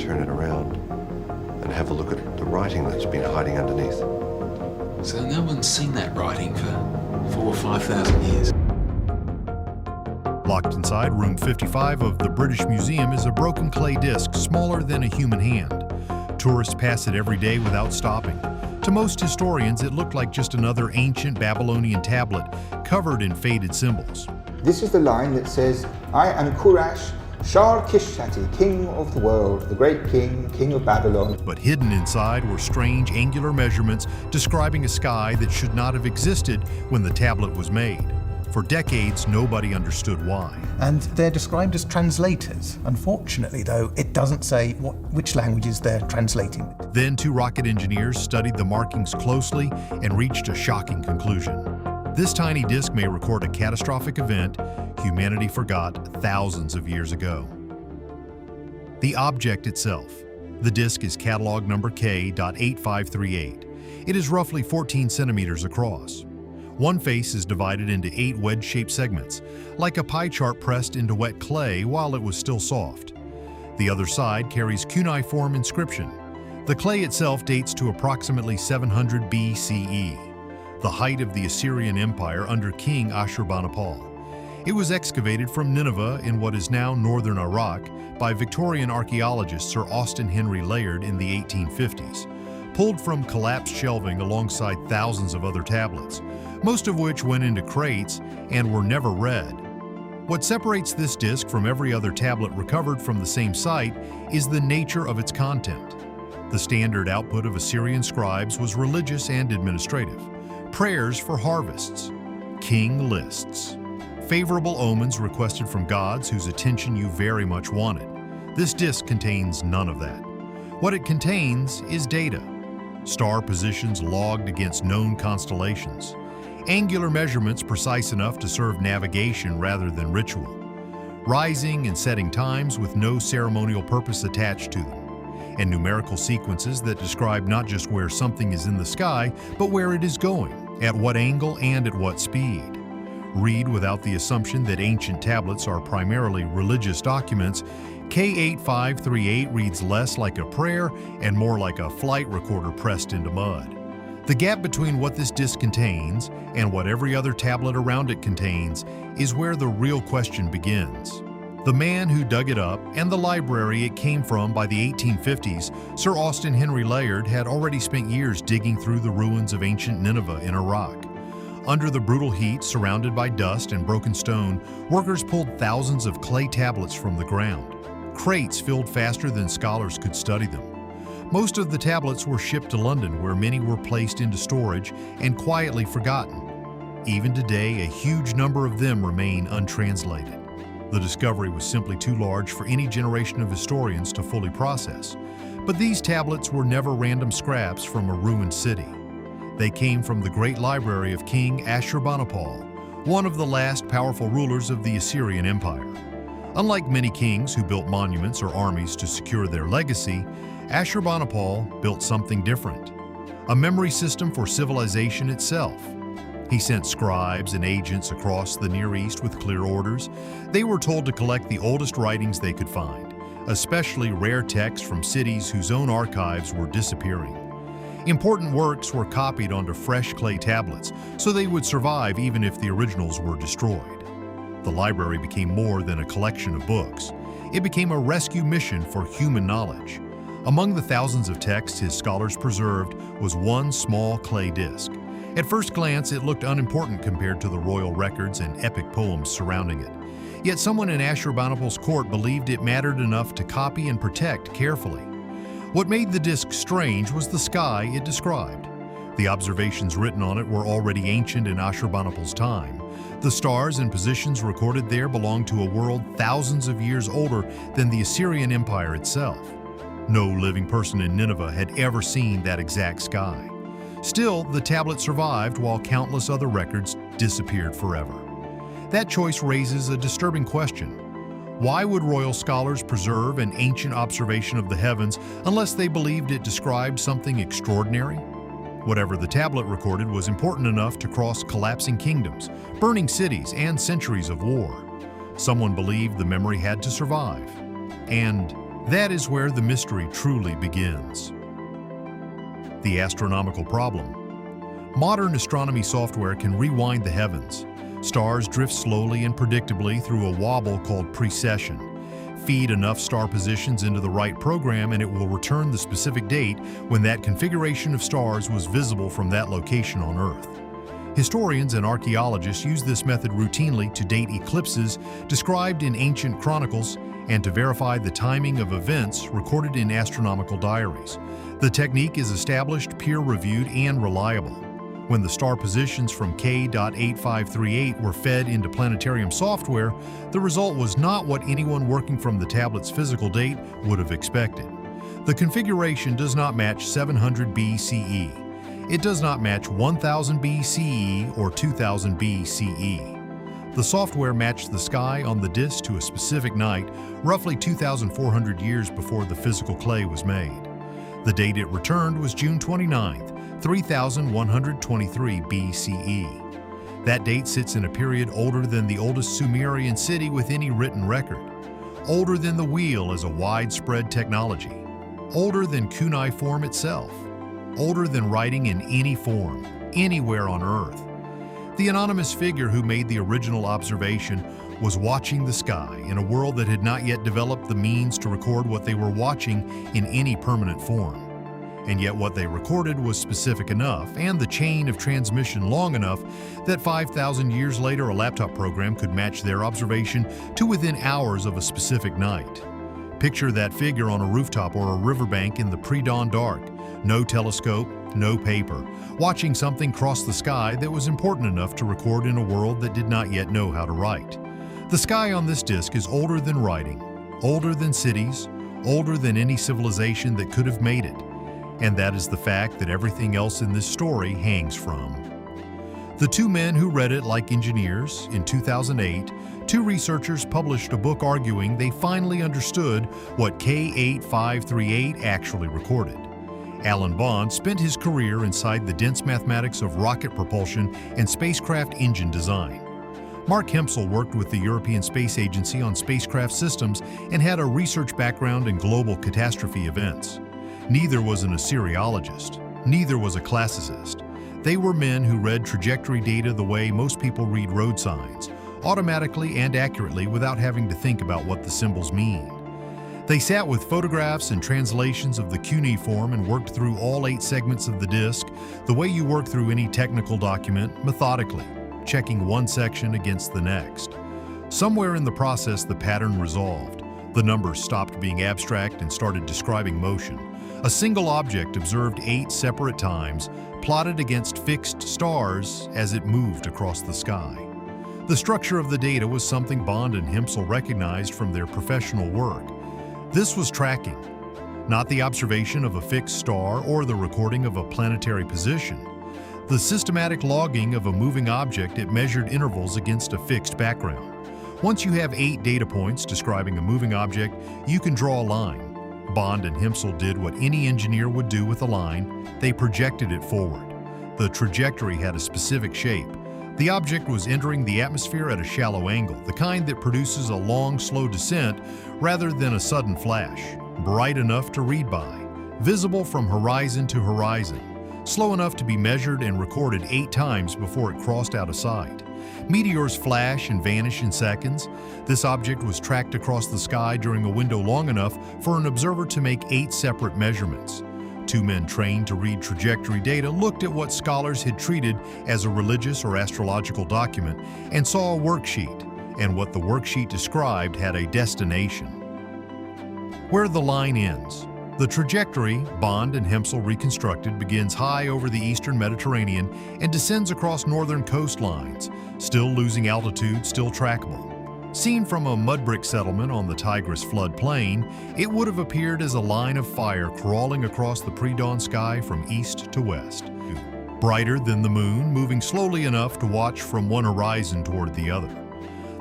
turn it around and have a look at the writing that's been hiding underneath. So no one's seen that writing for 4,000 or 5,000 years. Locked inside room 55 of the British Museum is a broken clay disc smaller than a human hand. Tourists pass it every day without stopping. To most historians, it looked like just another ancient Babylonian tablet covered in faded symbols. This is the line that says, "I am Kurash, Shar-Kishshati, king of the world, the great king, king of Babylon." But hidden inside were strange angular measurements describing a sky that should not have existed when the tablet was made. For decades, nobody understood why. And they're described as translators. Unfortunately, though, it doesn't say which languages they're translating. Then two rocket engineers studied the markings closely and reached a shocking conclusion. This tiny disk may record a catastrophic event humanity forgot thousands of years ago. The object itself. The disk is catalog number K.8538. It is roughly 14 centimeters across. One face is divided into 8 wedge-shaped segments, like a pie chart pressed into wet clay while it was still soft. The other side carries cuneiform inscription. The clay itself dates to approximately 700 BCE, the height of the Assyrian Empire under King Ashurbanipal. It was excavated from Nineveh in what is now northern Iraq by Victorian archaeologist Sir Austen Henry Layard in the 1850s, pulled from collapsed shelving alongside thousands of other tablets, most of which went into crates and were never read. What separates this disc from every other tablet recovered from the same site is the nature of its content. The standard output of Assyrian scribes was religious and administrative. Prayers for harvests, king lists, favorable omens requested from gods whose attention you very much wanted. This disc contains none of that. What it contains is data. Star positions logged against known constellations. Angular measurements precise enough to serve navigation rather than ritual. Rising and setting times with no ceremonial purpose attached to them. And numerical sequences that describe not just where something is in the sky, but where it is going, at what angle and at what speed. Read without the assumption that ancient tablets are primarily religious documents. K8538 reads less like a prayer and more like a flight recorder pressed into mud. The gap between what this disc contains and what every other tablet around it contains is where the real question begins. The man who dug it up and the library it came from by the 1850s, Sir Austen Henry Layard, had already spent years digging through the ruins of ancient Nineveh in Iraq. Under the brutal heat, surrounded by dust and broken stone, workers pulled thousands of clay tablets from the ground. Crates filled faster than scholars could study them. Most of the tablets were shipped to London, where many were placed into storage and quietly forgotten. Even today, a huge number of them remain untranslated. The discovery was simply too large for any generation of historians to fully process. But these tablets were never random scraps from a ruined city. They came from the great library of King Ashurbanipal, one of the last powerful rulers of the Assyrian Empire. Unlike many kings who built monuments or armies to secure their legacy, Ashurbanipal built something different, a memory system for civilization itself. He sent scribes and agents across the Near East with clear orders. They were told to collect the oldest writings they could find, especially rare texts from cities whose own archives were disappearing. Important works were copied onto fresh clay tablets, so they would survive even if the originals were destroyed. The library became more than a collection of books. It became a rescue mission for human knowledge. Among the thousands of texts his scholars preserved was one small clay disc. At first glance, it looked unimportant compared to the royal records and epic poems surrounding it. Yet someone in Ashurbanipal's court believed it mattered enough to copy and protect carefully. What made the disc strange was the sky it described. The observations written on it were already ancient in Ashurbanipal's time. The stars and positions recorded there belonged to a world thousands of years older than the Assyrian Empire itself. No living person in Nineveh had ever seen that exact sky. Still, the tablet survived while countless other records disappeared forever. That choice raises a disturbing question. Why would royal scholars preserve an ancient observation of the heavens unless they believed it described something extraordinary? Whatever the tablet recorded was important enough to cross collapsing kingdoms, burning cities, and centuries of war. Someone believed the memory had to survive. And That is where the mystery truly begins. The astronomical problem. Modern astronomy software can rewind the heavens. Stars drift slowly and predictably through a wobble called precession. Feed enough star positions into the right program and it will return the specific date when that configuration of stars was visible from that location on Earth. Historians and archaeologists use this method routinely to date eclipses described in ancient chronicles and to verify the timing of events recorded in astronomical diaries. The technique is established, peer-reviewed, and reliable. When the star positions from K.8538 were fed into planetarium software, the result was not what anyone working from the tablet's physical date would have expected. The configuration does not match 700 BCE. It does not match 1000 BCE or 2000 BCE. The software matched the sky on the disk to a specific night, roughly 2,400 years before the physical clay was made. The date it returned was June 29th, 3123 BCE. That date sits in a period older than the oldest Sumerian city with any written record, older than the wheel as a widespread technology, older than cuneiform itself, older than writing in any form, anywhere on Earth. The anonymous figure who made the original observation was watching the sky in a world that had not yet developed the means to record what they were watching in any permanent form. And yet what they recorded was specific enough, and the chain of transmission long enough, that 5,000 years later a laptop program could match their observation to within hours of a specific night. Picture that figure on a rooftop or a riverbank in the pre-dawn dark, no telescope, no paper, watching something cross the sky that was important enough to record in a world that did not yet know how to write. The sky on this disk is older than writing, older than cities, older than any civilization that could have made it. And that is the fact that everything else in this story hangs from. The two men who read it like engineers, in 2008, two researchers published a book arguing they finally understood what K8538 actually recorded. Alan Bond spent his career inside the dense mathematics of rocket propulsion and spacecraft engine design. Mark Hempsel worked with the European Space Agency on spacecraft systems and had a research background in global catastrophe events. Neither was an Assyriologist. Neither was a classicist. They were men who read trajectory data the way most people read road signs, automatically and accurately without having to think about what the symbols mean. They sat with photographs and translations of the cuneiform and worked through all 8 segments of the disk the way you work through any technical document, methodically, checking one section against the next. Somewhere in the process, the pattern resolved. The numbers stopped being abstract and started describing motion. A single object observed 8 separate times, plotted against fixed stars as it moved across the sky. The structure of the data was something Bond and Hempsel recognized from their professional work. This was tracking, not the observation of a fixed star or the recording of a planetary position. The systematic logging of a moving object at measured intervals against a fixed background. Once you have 8 data points describing a moving object, you can draw a line. Bond and Hempsel did what any engineer would do with a line. They projected it forward. The trajectory had a specific shape. The object was entering the atmosphere at a shallow angle, the kind that produces a long, slow descent rather than a sudden flash, bright enough to read by, visible from horizon to horizon, slow enough to be measured and recorded 8 times before it crossed out of sight. Meteors flash and vanish in seconds. This object was tracked across the sky during a window long enough for an observer to make 8 separate measurements. 2 men trained to read trajectory data looked at what scholars had treated as a religious or astrological document and saw a worksheet, and what the worksheet described had a destination. Where the line ends. The trajectory Bond and Hempsel reconstructed begins high over the eastern Mediterranean and descends across northern coastlines, still losing altitude, still trackable. Seen from a mud brick settlement on the Tigris flood plain, it would have appeared as a line of fire crawling across the pre-dawn sky from east to west. Brighter than the moon, moving slowly enough to watch from one horizon toward the other.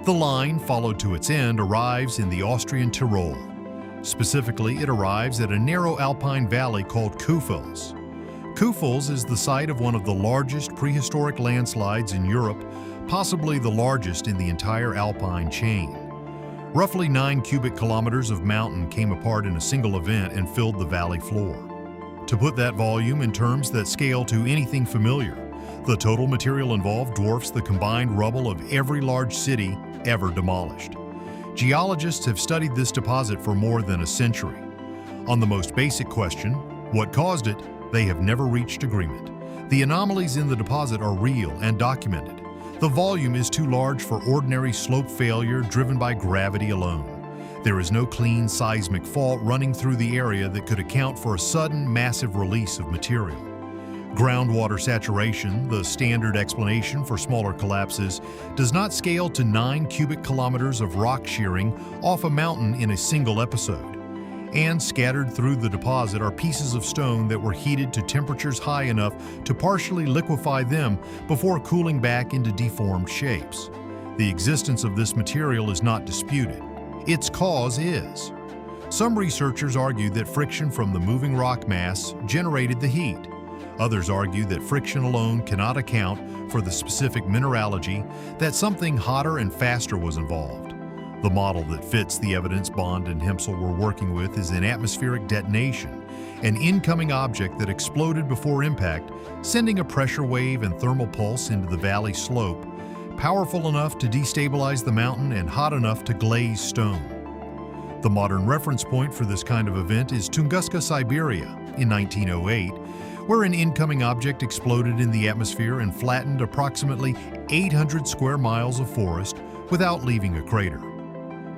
The line, followed to its end, arrives in the Austrian Tyrol. Specifically, it arrives at a narrow alpine valley called Kufels. Kufels is the site of one of the largest prehistoric landslides in Europe, possibly the largest in the entire alpine chain. Roughly 9 cubic kilometers of mountain came apart in a single event and filled the valley floor. To put that volume in terms that scale to anything familiar, the total material involved dwarfs the combined rubble of every large city ever demolished. Geologists have studied this deposit for more than a century. On the most basic question, what caused it, they have never reached agreement. The anomalies in the deposit are real and documented. The volume is too large for ordinary slope failure driven by gravity alone. There is no clean seismic fault running through the area that could account for a sudden, massive release of material. Groundwater saturation, the standard explanation for smaller collapses, does not scale to 9 cubic kilometers of rock shearing off a mountain in a single episode. And scattered through the deposit are pieces of stone that were heated to temperatures high enough to partially liquefy them before cooling back into deformed shapes. The existence of this material is not disputed. Its cause is. Some researchers argue that friction from the moving rock mass generated the heat. Others argue that friction alone cannot account for the specific mineralogy, that something hotter and faster was involved. The model that fits the evidence Bond and Hempsel were working with is an atmospheric detonation, an incoming object that exploded before impact, sending a pressure wave and thermal pulse into the valley slope, powerful enough to destabilize the mountain and hot enough to glaze stone. The modern reference point for this kind of event is Tunguska, Siberia, in 1908, where an incoming object exploded in the atmosphere and flattened approximately 800 square miles of forest without leaving a crater.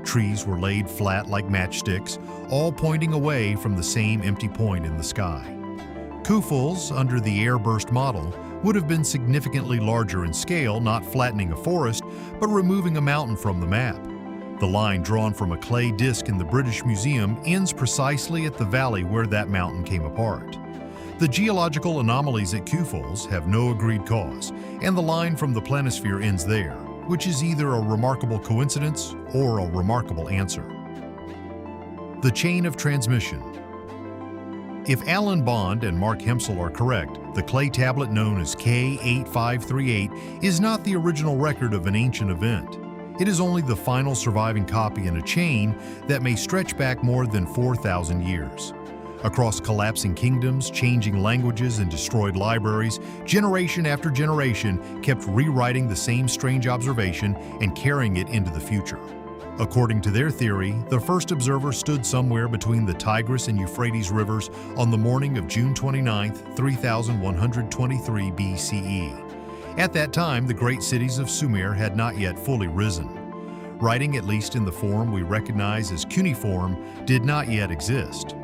Trees were laid flat like matchsticks, all pointing away from the same empty point in the sky. Kufals, under the airburst model, would have been significantly larger in scale, not flattening a forest, but removing a mountain from the map. The line drawn from a clay disc in the British Museum ends precisely at the valley where that mountain came apart. The geological anomalies at Kufals have no agreed cause, and the line from the planisphere ends there, which is either a remarkable coincidence or a remarkable answer. The chain of transmission. If Alan Bond and Mark Hempsel are correct, the clay tablet known as K8538 is not the original record of an ancient event. It is only the final surviving copy in a chain that may stretch back more than 4,000 years. Across collapsing kingdoms, changing languages, and destroyed libraries, generation after generation kept rewriting the same strange observation and carrying it into the future. According to their theory, the first observer stood somewhere between the Tigris and Euphrates rivers on the morning of June 29, 3123 BCE. At that time, the great cities of Sumer had not yet fully risen. Writing, at least in the form we recognize as cuneiform, did not yet exist.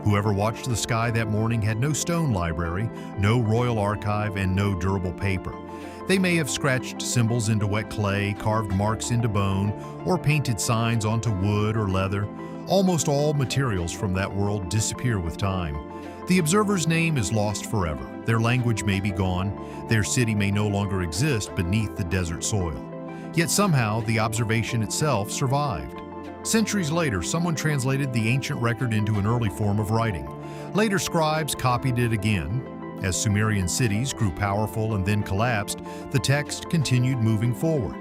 Whoever watched the sky that morning had no stone library, no royal archive, and no durable paper. They may have scratched symbols into wet clay, carved marks into bone, or painted signs onto wood or leather. Almost all materials from that world disappear with time. The observer's name is lost forever. Their language may be gone. Their city may no longer exist beneath the desert soil. Yet somehow the observation itself survived. Centuries later, someone translated the ancient record into an early form of writing. Later scribes copied it again. As Sumerian cities grew powerful and then collapsed, the text continued moving forward.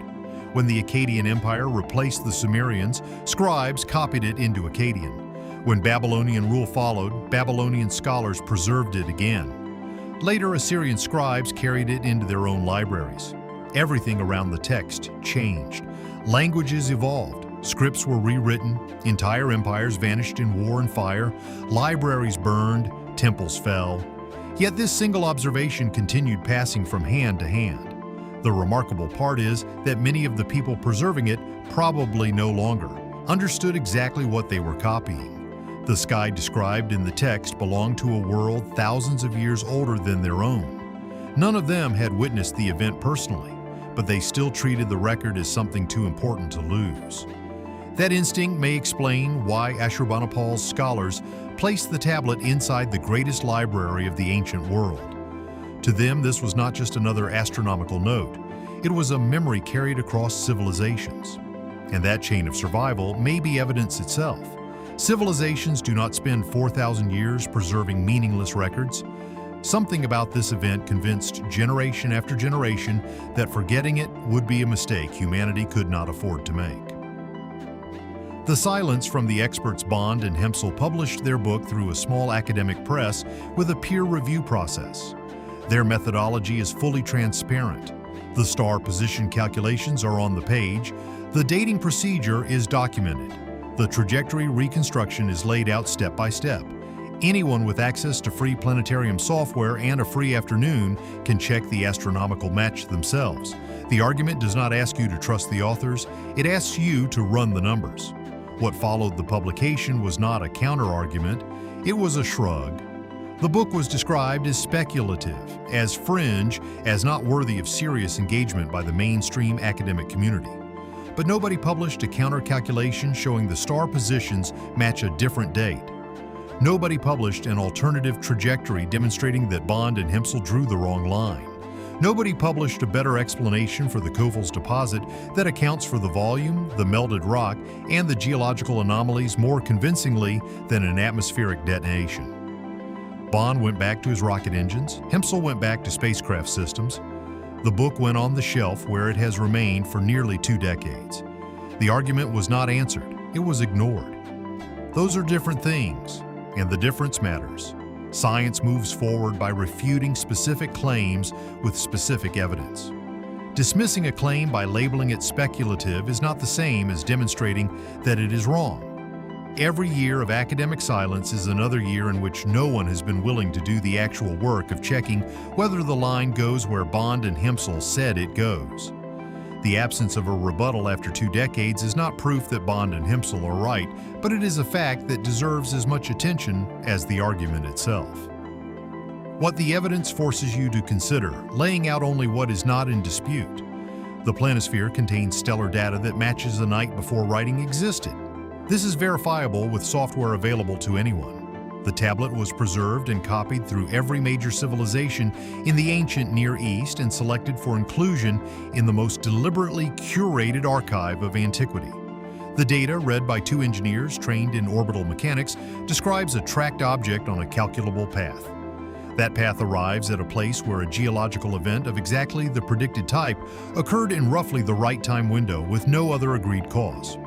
When the Akkadian Empire replaced the Sumerians, scribes copied it into Akkadian. When Babylonian rule followed, Babylonian scholars preserved it again. Later, Assyrian scribes carried it into their own libraries. Everything around the text changed. Languages evolved. Scripts were rewritten, entire empires vanished in war and fire, libraries burned, temples fell. Yet this single observation continued passing from hand to hand. The remarkable part is that many of the people preserving it probably no longer understood exactly what they were copying. The sky described in the text belonged to a world thousands of years older than their own. None of them had witnessed the event personally, but they still treated the record as something too important to lose. That instinct may explain why Ashurbanipal's scholars placed the tablet inside the greatest library of the ancient world. To them, this was not just another astronomical note. It was a memory carried across civilizations. And that chain of survival may be evidence itself. Civilizations do not spend 4,000 years preserving meaningless records. Something about this event convinced generation after generation that forgetting it would be a mistake humanity could not afford to make. The silence from the experts Bond and Hempsel published their book through a small academic press with a peer review process. Their methodology is fully transparent. The star position calculations are on the page. The dating procedure is documented. The trajectory reconstruction is laid out step by step. Anyone with access to free planetarium software and a free afternoon can check the astronomical match themselves. The argument does not ask you to trust the authors, it asks you to run the numbers. What followed the publication was not a counter-argument, it was a shrug. The book was described as speculative, as fringe, as not worthy of serious engagement by the mainstream academic community. But nobody published a counter-calculation showing the star positions match a different date. Nobody published an alternative trajectory demonstrating that Bond and Hempsel drew the wrong line. Nobody published a better explanation for the Coffels deposit that accounts for the volume, the melted rock, and the geological anomalies more convincingly than an atmospheric detonation. Bond went back to his rocket engines, Hempsel went back to spacecraft systems. The book went on the shelf where it has remained for nearly 2 decades. The argument was not answered, it was ignored. Those are different things, and the difference matters. Science moves forward by refuting specific claims with specific evidence. Dismissing a claim by labeling it speculative is not the same as demonstrating that it is wrong. Every year of academic silence is another year in which no one has been willing to do the actual work of checking whether the line goes where Bond and Hempsel said it goes. The absence of a rebuttal after 2 decades is not proof that Bond and Hempsel are right, but it is a fact that deserves as much attention as the argument itself. What the evidence forces you to consider, laying out only what is not in dispute. The planisphere contains stellar data that matches the night before writing existed. This is verifiable with software available to anyone. The tablet was preserved and copied through every major civilization in the ancient Near East and selected for inclusion in the most deliberately curated archive of antiquity. The data, read by 2 engineers trained in orbital mechanics, describes a tracked object on a calculable path. That path arrives at a place where a geological event of exactly the predicted type occurred in roughly the right time window with no other agreed cause.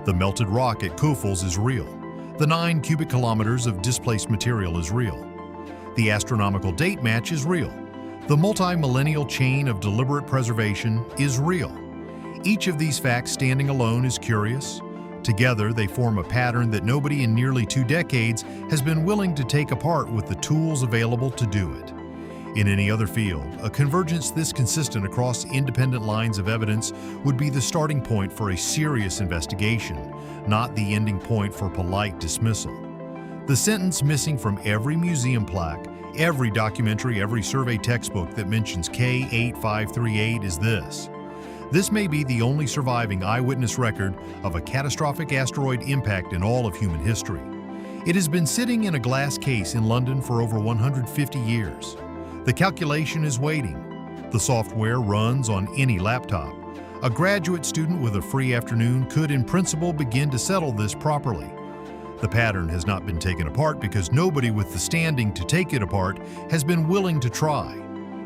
The melted rock at Coffels is real. The 9 cubic kilometers of displaced material is real. The astronomical date match is real. The multi-millennial chain of deliberate preservation is real. Each of these facts standing alone is curious. Together, they form a pattern that nobody in nearly 2 decades has been willing to take apart with the tools available to do it. In any other field, a convergence this consistent across independent lines of evidence would be the starting point for a serious investigation, not the ending point for polite dismissal. The sentence missing from every museum plaque, every documentary, every survey textbook that mentions K8538 is this. This may be the only surviving eyewitness record of a catastrophic asteroid impact in all of human history. It has been sitting in a glass case in London for over 150 years. The calculation is waiting. The software runs on any laptop. A graduate student with a free afternoon could in principle begin to settle this properly. The pattern has not been taken apart because nobody with the standing to take it apart has been willing to try.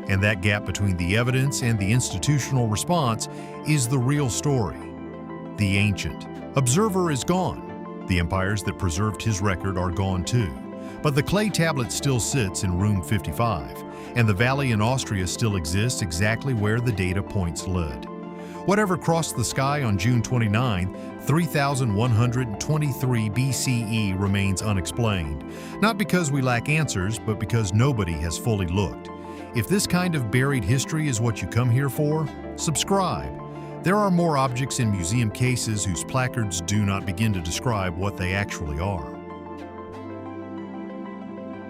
And that gap between the evidence and the institutional response is the real story. The ancient observer is gone. The empires that preserved his record are gone too. But the clay tablet still sits in room 55, and the valley in Austria still exists exactly where the data points led. Whatever crossed the sky on June 29, 3123 BCE remains unexplained, not because we lack answers, but because nobody has fully looked. If this kind of buried history is what you come here for, subscribe. There are more objects in museum cases whose placards do not begin to describe what they actually are.